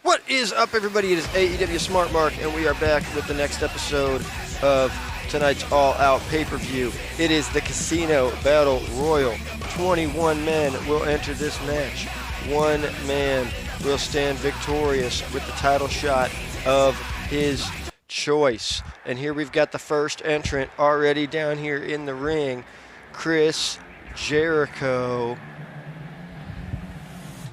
What is up, everybody? It is AEW Smart Mark, and we are back with the next episode of tonight's All Out pay-per-view. It is the Casino Battle Royal. 21 men will enter this match. 1 man will stand victorious with the title shot of his choice. And here we've got the first entrant already down here in the ring, Chris Jericho.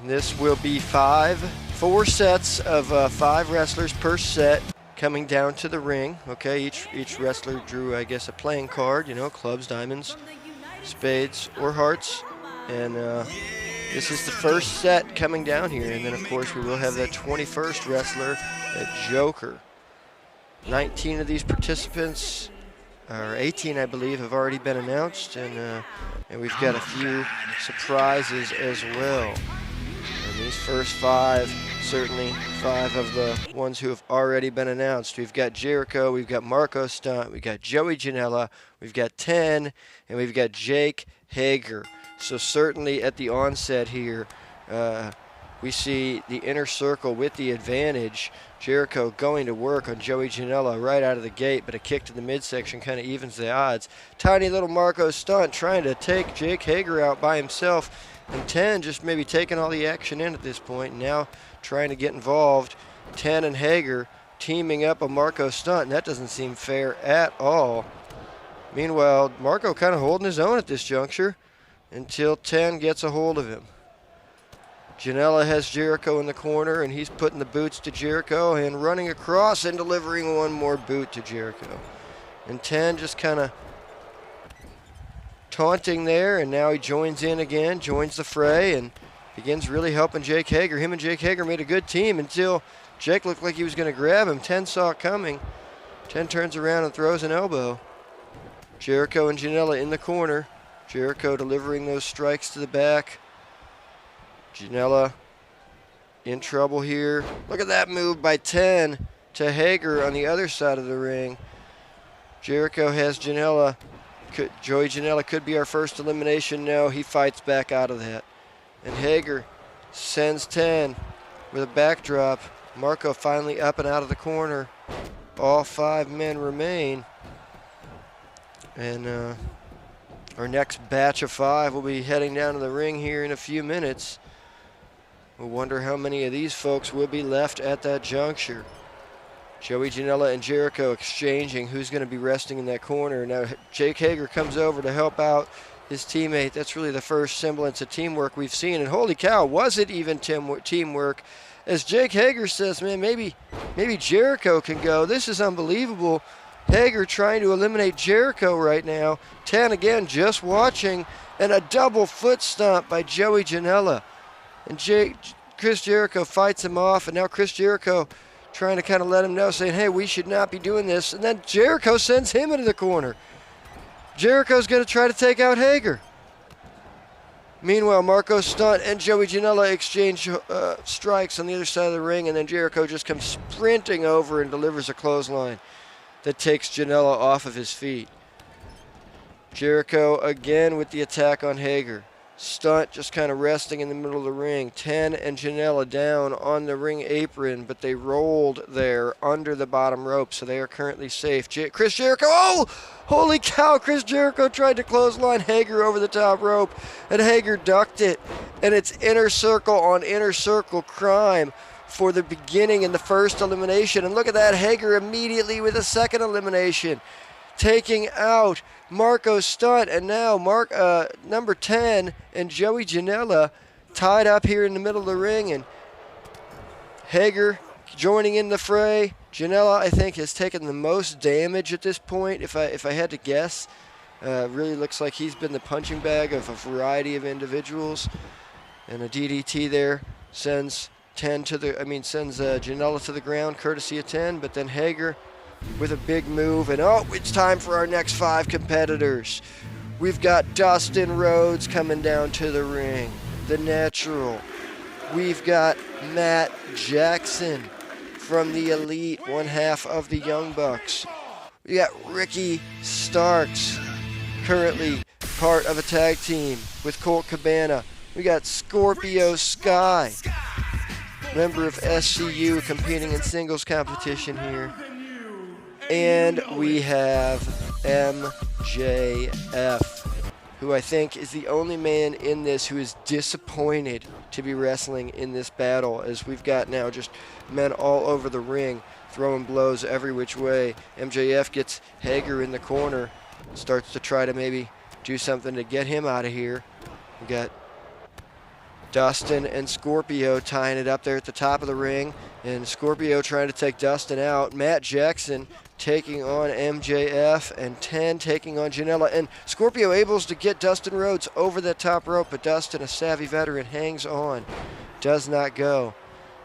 This will be 4 sets of 5 wrestlers per set coming down to the ring. Okay, each wrestler drew, I guess, a playing card, you know, clubs, diamonds, spades, or hearts. And this is the first set coming down here. And then, of course, we will have that 21st wrestler at Joker. 19 of these participants, or 18, I believe, have already been announced. And we've got a few surprises as well. And these first 5, certainly 5 of the ones who have already been announced. We've got Jericho, we've got Marco Stunt, we've got Joey Janela, we've got 10, and we've got Jake Hager. So certainly at the onset here, we see the inner circle with the advantage. Jericho going to work on Joey Janela right out of the gate, but a kick to the midsection kind of evens the odds. Tiny little Marco Stunt trying to take Jake Hager out by himself. And 10 just maybe taking all the action in at this point, and now trying to get involved. 10 and Hager teaming up on Marco Stunt, and that doesn't seem fair at all. Meanwhile, Marco kind of holding his own at this juncture until 10 gets a hold of him. Janela has Jericho in the corner, and he's putting the boots to Jericho and running across and delivering one more boot to Jericho. And 10 just kind of taunting there, and now he joins in again, joins the fray, and begins really helping Jake Hager. Him and Jake Hager made a good team until Jake looked like he was going to grab him. 10 saw it coming. 10 turns around and throws an elbow. Jericho and Janela in the corner. Jericho delivering those strikes to the back. Janela in trouble here. Look at that move by 10 to Hager on the other side of the ring. Jericho has Janela. Joey Janela could be our first elimination. No, he fights back out of that. And Hager sends 10 with a backdrop. Marco finally up and out of the corner. All 5 men remain. And our next batch of 5 will be heading down to the ring here in a few minutes. We'll wonder how many of these folks will be left at that juncture. Joey Janela and Jericho exchanging who's going to be resting in that corner. Now Jake Hager comes over to help out his teammate. That's really the first semblance of teamwork we've seen. And holy cow, was it even teamwork? As Jake Hager says, man, maybe Jericho can go. This is unbelievable. Hager trying to eliminate Jericho right now. 10 again, just watching. And a double foot stomp by Joey Janela. And Chris Jericho fights him off. And now Chris Jericho trying to kind of let him know, saying, hey, we should not be doing this. And then Jericho sends him into the corner. Jericho's going to try to take out Hager. Meanwhile, Marco Stunt and Joey Janela exchange strikes on the other side of the ring, and then Jericho just comes sprinting over and delivers a clothesline that takes Janela off of his feet. Jericho again with the attack on Hager. Stunt just kind of resting in the middle of the ring. 10 and Janela down on the ring apron, but they rolled there under the bottom rope, so they are currently safe. Chris Jericho, oh! Holy cow, Chris Jericho tried to clothesline Hager over the top rope, and Hager ducked it. And it's inner circle on inner circle crime for the beginning in the first elimination. And look at that, Hager immediately with a second elimination, taking out Marco Stunt, and now number 10 and Joey Janela tied up here in the middle of the ring, and Hager joining in the fray. Janela, I think, has taken the most damage at this point, if I had to guess. Really looks like he's been the punching bag of a variety of individuals, and a DDT there sends Janela to the ground, courtesy of 10, but then Hager with a big move, and it's time for our next 5 competitors. We've got Dustin Rhodes coming down to the ring, the Natural. We've got Matt Jackson from the Elite, one half of the Young Bucks. We got Ricky Starks, currently part of a tag team with Colt Cabana. We got Scorpio Sky. member of SCU, competing in singles competition here. And we have MJF, who I think is the only man in this who is disappointed to be wrestling in this battle, as we've got now just men all over the ring throwing blows every which way. MJF gets Hager in the corner, starts to try to maybe do something to get him out of here. We got Dustin and Scorpio tying it up there at the top of the ring, and Scorpio trying to take Dustin out. Matt Jackson taking on MJF, and 10 taking on Janela. And Scorpio able to get Dustin Rhodes over the top rope, but Dustin, a savvy veteran, hangs on, does not go.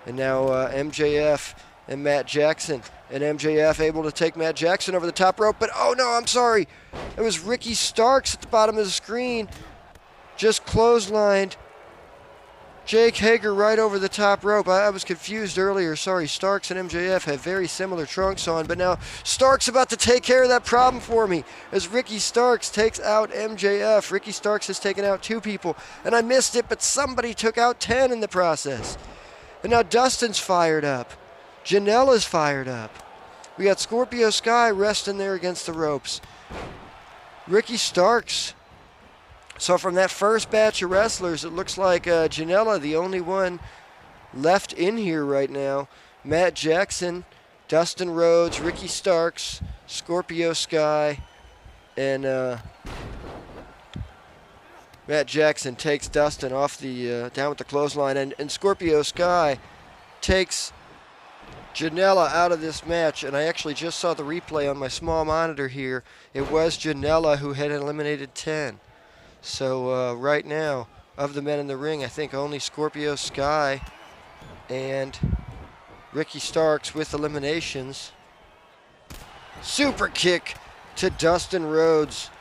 And now MJF and Matt Jackson. And MJF able to take Matt Jackson over the top rope, but oh no, I'm sorry. It was Ricky Starks at the bottom of the screen. Just clotheslined Jake Hager right over the top rope. I was confused earlier. Sorry, Starks and MJF have very similar trunks on, but now Starks about to take care of that problem for me as Ricky Starks takes out MJF. Ricky Starks has taken out 2 people, and I missed it, but somebody took out 10 in the process. And now Dustin's fired up. Janela's fired up. We got Scorpio Sky resting there against the ropes. Ricky Starks. So from that first batch of wrestlers, it looks like Janela, the only one left in here right now. Matt Jackson, Dustin Rhodes, Ricky Starks, Scorpio Sky, and Matt Jackson takes Dustin off the down with the clothesline, and Scorpio Sky takes Janela out of this match. And I actually just saw the replay on my small monitor here. It was Janela who had eliminated 10. So right now, of the men in the ring, I think only Scorpio Sky and Ricky Starks with eliminations. Super kick to Dustin Rhodes.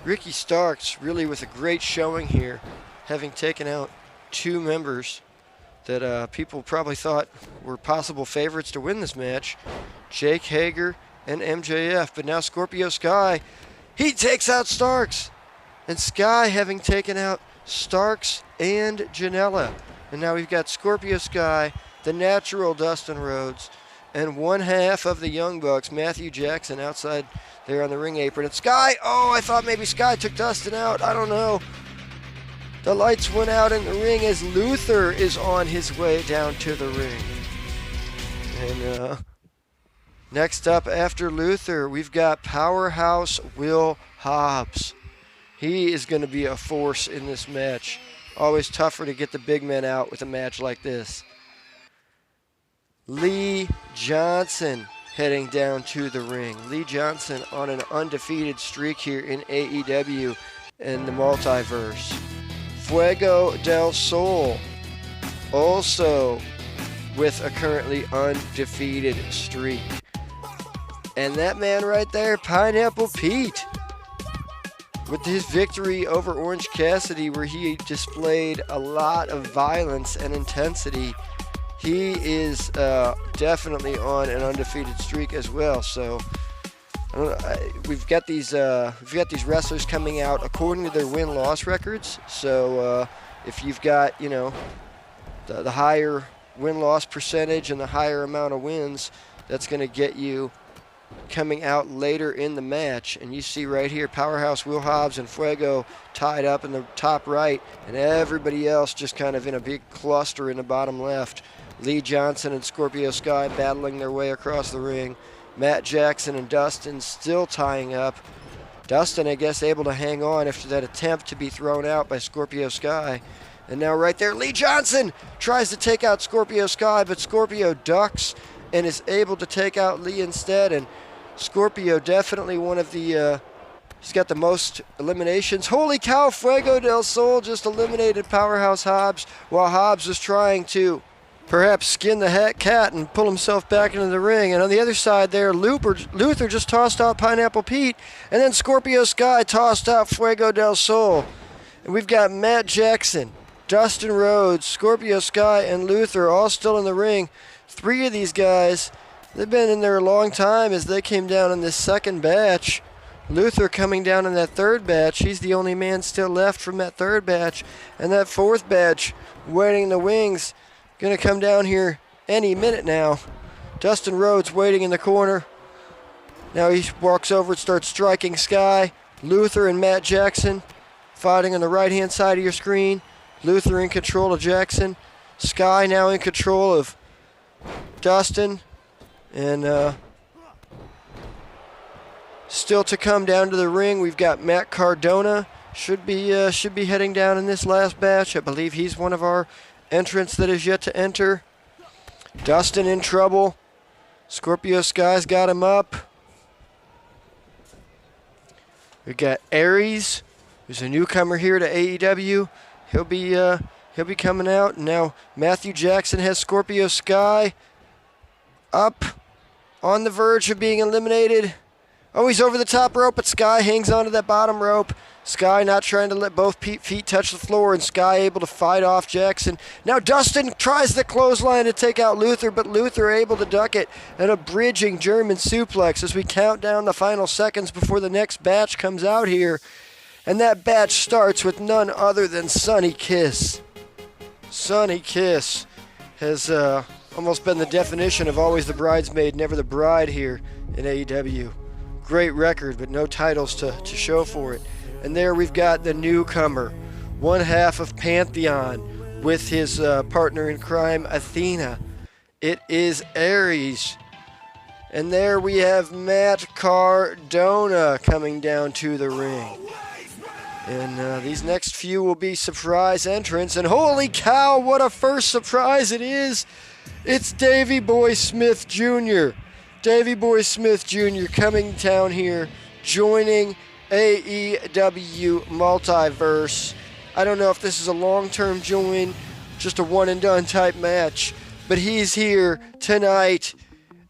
Ricky Starks really with a great showing here, having taken out 2 members that people probably thought were possible favorites to win this match. Jake Hager and MJF, but now Scorpio Sky, he takes out Starks. And Sky having taken out Starks and Janela. And now we've got Scorpio Sky, the natural Dustin Rhodes, and one half of the Young Bucks, Matthew Jackson, outside there on the ring apron. And Sky, oh, I thought maybe Sky took Dustin out. I don't know. The lights went out in the ring as Luther is on his way down to the ring. And next up after Luther, we've got Powerhouse Will Hobbs. He is going to be a force in this match. Always tougher to get the big men out with a match like this. Lee Johnson heading down to the ring. Lee Johnson on an undefeated streak here in AEW and the Multiverse. Fuego del Sol also with a currently undefeated streak. And that man right there, Pineapple Pete, with his victory over Orange Cassidy, where he displayed a lot of violence and intensity, he is definitely on an undefeated streak as well. So we've got these wrestlers coming out according to their win-loss records. So if you've got the higher win-loss percentage and the higher amount of wins, that's going to get you coming out later in the match. And you see right here, Powerhouse Will Hobbs and Fuego tied up in the top right, and everybody else just kind of in a big cluster in the bottom left. Lee Johnson and Scorpio Sky battling their way across the ring. Matt Jackson and Dustin still tying up. Dustin, I guess, able to hang on after that attempt to be thrown out by Scorpio Sky. And now right there, Lee Johnson tries to take out Scorpio Sky, but Scorpio ducks and is able to take out Lee instead. And Scorpio definitely one of the, he's got the most eliminations. Holy cow, Fuego del Sol just eliminated Powerhouse Hobbs while Hobbs was trying to perhaps skin the cat and pull himself back into the ring. And on the other side there, Luther just tossed out Pineapple Pete, and then Scorpio Sky tossed out Fuego del Sol. And we've got Matt Jackson, Dustin Rhodes, Scorpio Sky, and Luther all still in the ring. 3 of these guys, they've been in there a long time as they came down in this second batch. Luther coming down in that third batch. He's the only man still left from that third batch. And that fourth batch, waiting in the wings, Gonna come down here any minute now. Dustin Rhodes waiting in the corner. Now he walks over and starts striking Sky. Luther and Matt Jackson fighting on the right-hand side of your screen. Luther in control of Jackson. Sky now in control of Dustin. And still to come down to the ring, we've got Matt Cardona. Should be heading down in this last match. I believe he's one of our entrants that is yet to enter. Dustin in trouble. Scorpio Sky's got him up. We got Aries, who's a newcomer here to AEW. He'll be coming out. And now Matthew Jackson has Scorpio Sky up on the verge of being eliminated. Oh, he's over the top rope, but Sky hangs onto that bottom rope. Sky not trying to let both feet touch the floor, and Sky able to fight off Jackson. Now Dustin tries the clothesline to take out Luther, but Luther able to duck it, and a bridging German suplex as we count down the final seconds before the next batch comes out here. And that batch starts with none other than Sonny Kiss. Sonny Kiss has almost been the definition of always the bridesmaid, never the bride here in AEW. Great record, but no titles to show for it. And there we've got the newcomer, one half of Pantheon, with his partner in crime, Athena. It is Aries. And there we have Matt Cardona coming down to the ring. And these next few will be surprise entrants. And holy cow, what a first surprise it is! It's Davey Boy Smith Jr. Davey Boy Smith Jr. coming down here, joining AEW Multiverse. I don't know if this is a long-term join, just a one-and-done type match, but he's here tonight.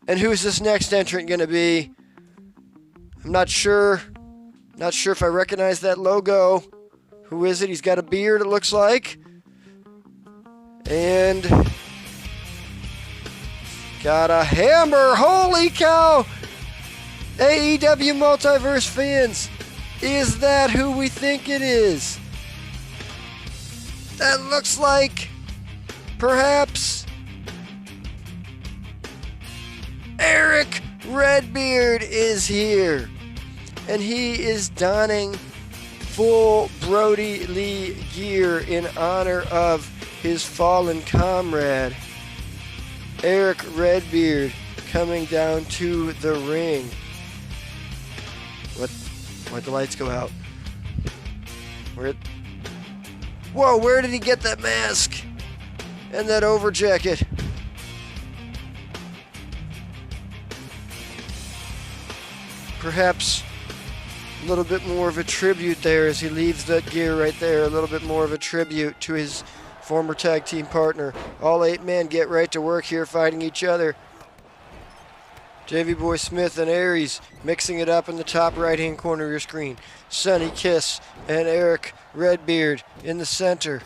And who's this next entrant going to be? I'm not sure. Not sure if I recognize that logo. Who is it? He's got a beard, it looks like. And got a hammer. Holy cow! AEW Multiverse fans, is that who we think it is? That looks like perhaps Eric Redbeard is here. And he is donning full Brody Lee gear in honor of his fallen comrade. Eric Redbeard coming down to the ring. Why'd the lights go out? Whoa, where did he get that mask? And that over jacket? Perhaps a little bit more of a tribute there as he leaves that gear right there. A little bit more of a tribute to his former tag team partner. All 8 men get right to work here fighting each other. Davey Boy Smith and Aries mixing it up in the top right-hand corner of your screen. Sonny Kiss and Eric Redbeard in the center.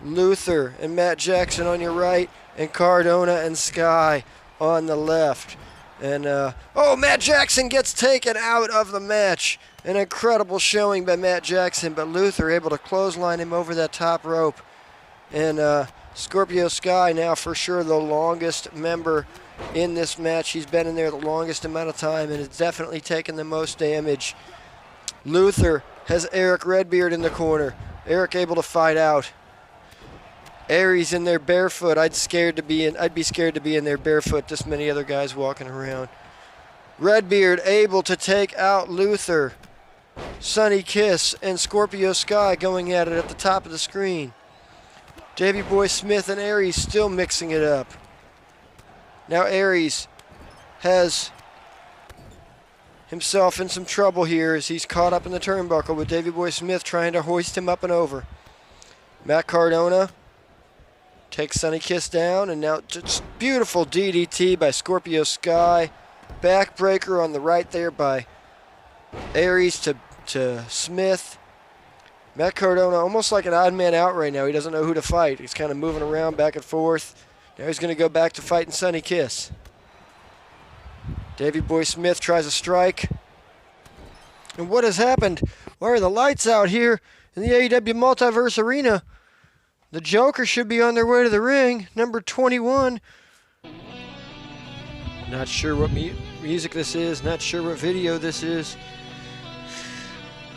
Luther and Matt Jackson on your right, and Cardona and Sky on the left. And, Matt Jackson gets taken out of the match. An incredible showing by Matt Jackson, but Luther able to clothesline him over that top rope. And Scorpio Sky now for sure the longest member in this match. He's been in there the longest amount of time and has definitely taken the most damage. Luther has Eric Redbeard in the corner. Eric able to fight out. Aries in there barefoot. I'd be scared to be in there barefoot. This many other guys walking around. Redbeard able to take out Luther. Sonny Kiss and Scorpio Sky going at it at the top of the screen. Davey Boy Smith and Aries still mixing it up. Now Aries has himself in some trouble here as he's caught up in the turnbuckle with Davey Boy Smith trying to hoist him up and over. Matt Cardona takes Sonny Kiss down, and now just beautiful DDT by Scorpio Sky. Backbreaker on the right there by Aries to Smith. Matt Cardona almost like an odd man out right now. He doesn't know who to fight. He's kind of moving around back and forth. Now he's going to go back to fighting Sonny Kiss. Davey Boy Smith tries a strike. And what has happened? Why are the lights out here in the AEW Multiverse Arena? The Joker should be on their way to the ring. Number 21. Not sure what music this is. Not sure what video this is.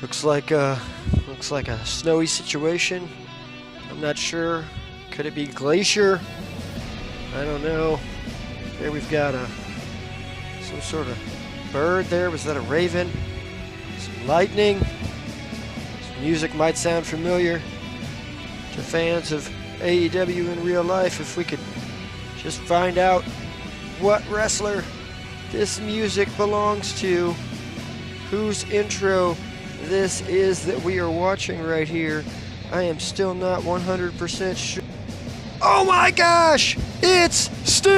Looks like a snowy situation. I'm not sure. Could it be Glacier? I don't know. There we've got some sort of bird there. Was that a raven? Some lightning. Some music might sound familiar to fans of AEW in real life. If we could just find out what wrestler this music belongs to, whose intro this is that we are watching right here, I am still not 100% sure. Oh my gosh! It's Sting!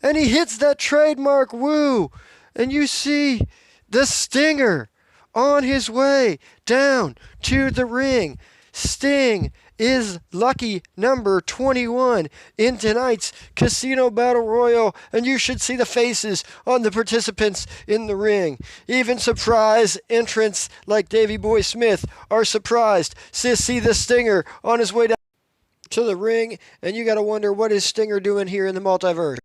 And he hits that trademark woo. And you see the Stinger on his way down to the ring. Sting is lucky number 21 in tonight's Casino Battle Royal, and you should see the faces on the participants in the ring. Even surprise entrants like Davey Boy Smith are surprised to see the Stinger on his way down to the ring, and you gotta wonder, what is Stinger doing here in the multiverse?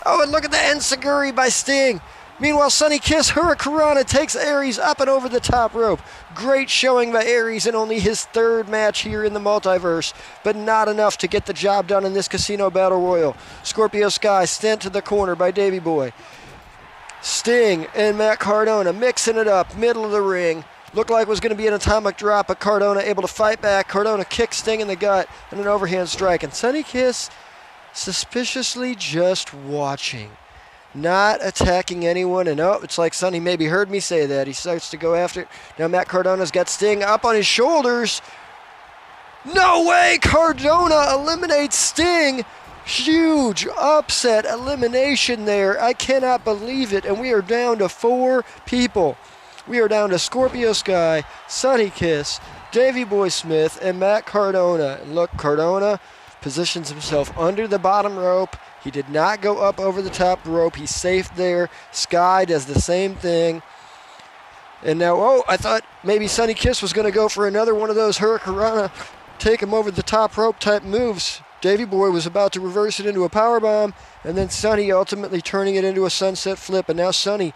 Oh, and look at the enziguri by Sting. Meanwhile, Sonny Kiss Hurricanrana takes Aries up and over the top rope. Great showing by Aries in only his third match here in the multiverse, but not enough to get the job done in this Casino Battle Royal. Scorpio Sky sent to the corner by Davey Boy. Sting and Matt Cardona mixing it up, middle of the ring. Looked like it was going to be an atomic drop, but Cardona able to fight back. Cardona kicks Sting in the gut and an overhand strike. And Sonny Kiss suspiciously just watching, not attacking anyone. And oh, it's like Sonny maybe heard me say that. He starts to go after it. Now Matt Cardona's got Sting up on his shoulders. No way! Cardona eliminates Sting. Huge upset elimination there. I cannot believe it. And we are down to 4 people. We are down to Scorpio Sky, Sonny Kiss, Davey Boy Smith, and Matt Cardona. And look, Cardona positions himself under the bottom rope. He did not go up over the top rope. He's safe there. Sky does the same thing. And now, oh, I thought maybe Sonny Kiss was going to go for another one of those Hurricanrana, take him over the top rope type moves. Davey Boy was about to reverse it into a powerbomb, and then Sonny ultimately turning it into a sunset flip. And now Sonny,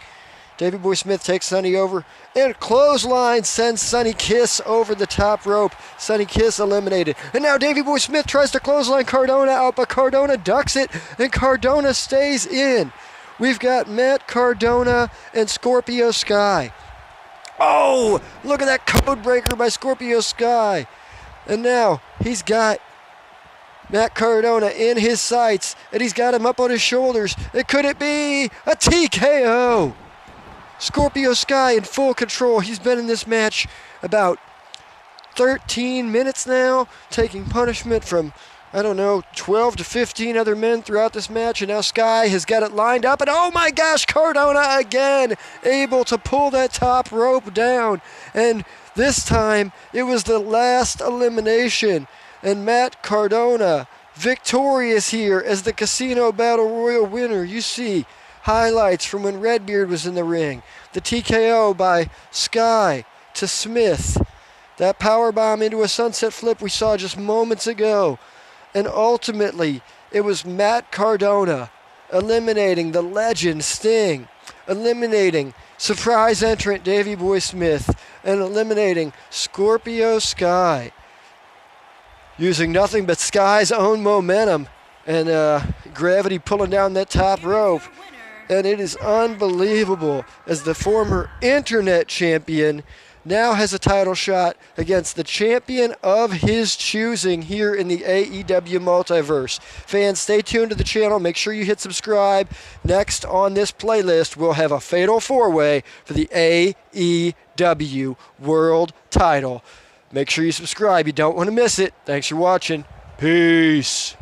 Davey Boy Smith takes Sonny over, and clothesline sends Sonny Kiss over the top rope. Sonny Kiss eliminated. And now Davey Boy Smith tries to clothesline Cardona out, but Cardona ducks it, and Cardona stays in. We've got Matt Cardona and Scorpio Sky. Oh, look at that code breaker by Scorpio Sky. And now he's got Matt Cardona in his sights, and he's got him up on his shoulders. And could it be a TKO? Scorpio Sky in full control. He's been in this match about 13 minutes now, taking punishment from, 12 to 15 other men throughout this match, and now Sky has got it lined up, and oh my gosh, Cardona again able to pull that top rope down, and this time it was the last elimination, and Matt Cardona victorious here as the Casino Battle Royal winner. You see highlights from when Redbeard was in the ring. The TKO by Sky to Smith. That powerbomb into a sunset flip we saw just moments ago. And ultimately, it was Matt Cardona eliminating the legend Sting, eliminating surprise entrant Davey Boy Smith, and eliminating Scorpio Sky, using nothing but Sky's own momentum and gravity pulling down that top rope. And it is unbelievable as the former internet champion now has a title shot against the champion of his choosing here in the AEW Multiverse. Fans, stay tuned to the channel. Make sure you hit subscribe. Next on this playlist, we'll have a fatal 4-way for the AEW World title. Make sure you subscribe. You don't want to miss it. Thanks for watching. Peace.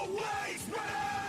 always ready.